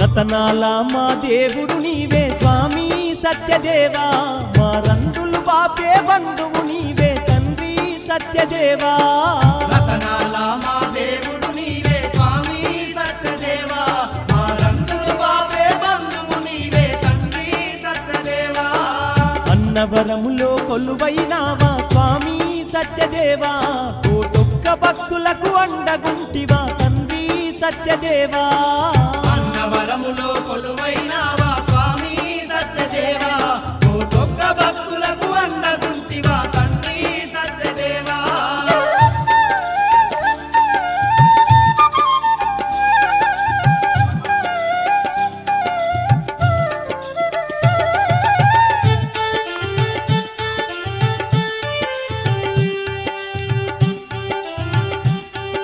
రతనాల మా దేవుడు నీవే స్వామి సత్యదేవా మా రంగులు బాపే బంధువు నీవే తండ్రి సత్యదేవా రతనాల మా దేవుడు నీవే స్వామి సత్యదేవా మా రంగులు బాపే బంధువు నీవే తండ్రి సత్యదేవా అన్నవరములో కొలువైనావా స్వామి సత్యదేవా కోటొక్క భక్తులకు అండగుంటివా తండ్రి సత్యదేవా